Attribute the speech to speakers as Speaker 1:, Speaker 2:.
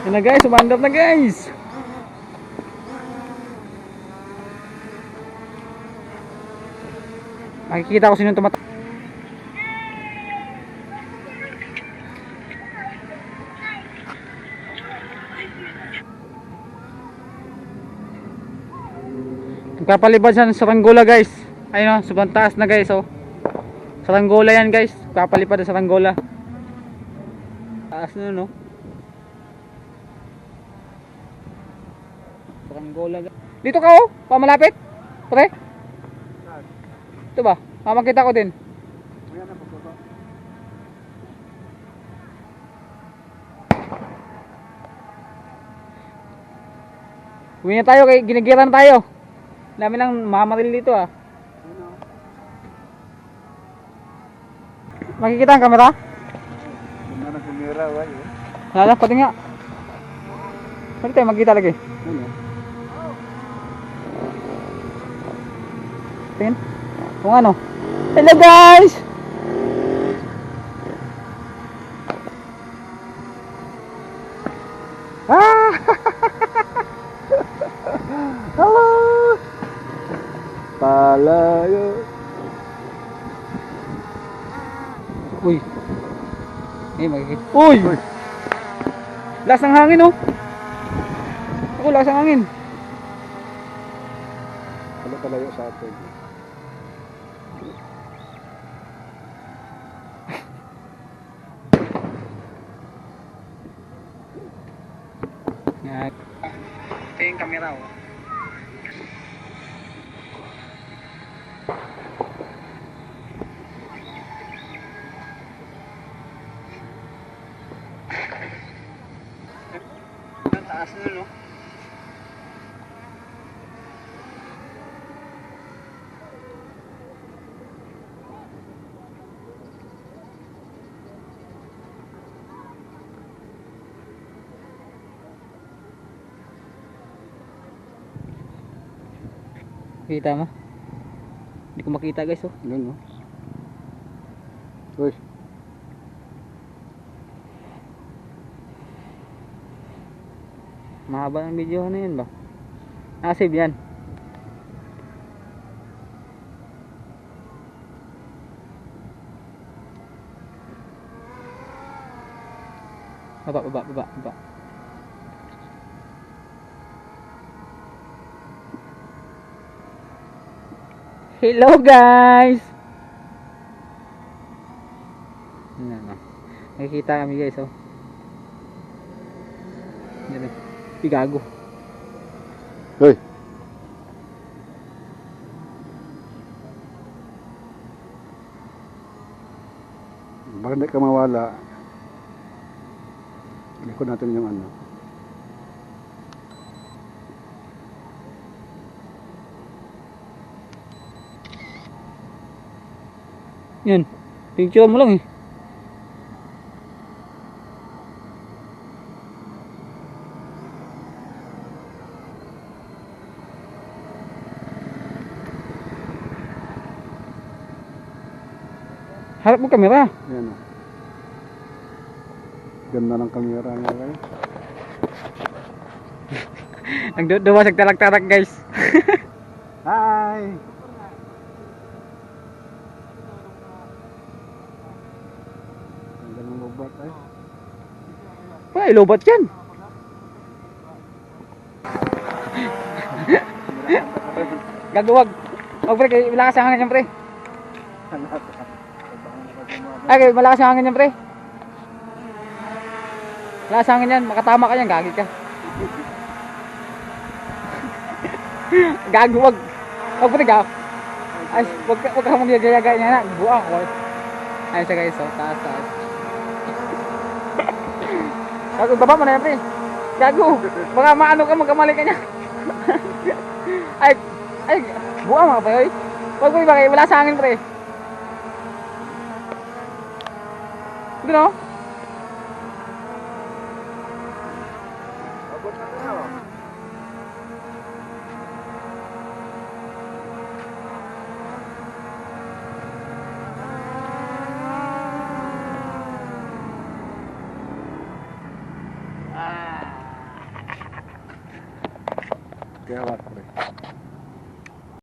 Speaker 1: Yan na guys, umandar na guys. Makikita ko sino tumatak. Nagpapalibad sa saranggola guys. Ayun o, sobrang taas na guys oh. Saranggola yan guys. Nagpapalipad sa saranggola. Taas na no. Saranggola guys. Dito ka oh, pamalapit. Pre. Ito ba? Makakita ko din. Uwi na tayo, ginigiran tayo. Dami lang mamaril dito ah. Makikita ang kamera?
Speaker 2: Ganda ng kamera, wala.
Speaker 1: Wala, pati nga. Pwede tayo magkita lagi.
Speaker 2: Ano?
Speaker 1: Tingin. Kung ano. Hello guys! Ah! Hello!
Speaker 2: Palayo.
Speaker 1: Uy. Makikita. Uy! Lakas ng hangin oh. Ako, lakas ng hangin.
Speaker 2: Wala palayo sa atin.
Speaker 1: Yan. Ito yung camera oh. Ang taas na no. Kita mo? Hindi ko makita guys oh.
Speaker 2: Yun, no? Uy.
Speaker 1: Mahaba ng video na yun ba? Nakasave yan. Baba. Hello guys! Ano. Nakikita kami guys oh. Yan oh. Gago.
Speaker 2: Uy. Baka hindi ka mawala. Likod natin yung ano.
Speaker 1: Yan. Picture mo lang eh. Harap mo kamera.
Speaker 2: Yan, o. Ganda ng kamera niya guys.
Speaker 1: Nagduwasag tarak-tarak guys.
Speaker 2: Hi! Ganda ng lobot ay.
Speaker 1: Ay, lobat yan. Gagawag. Huwag pre, malakas ang hangin yan pre. Ay, malakas ang hangin yan pre. Malakas ang hangin yan, makatama ka yan, gagi ka. Gagawag. Huwag pre, gagawag. Ay, huwag ka mong gagaya niya na. Buang ko. Ayun siya guys, taas. Gago, baba mo na yan pre. Gago, baka maano ka, magkamali ka niya. Ay, buang mga pre. Huwag pre, bakit wala sa hangin pre. Ito no?
Speaker 2: Abot na tayo. Kaya wak pre.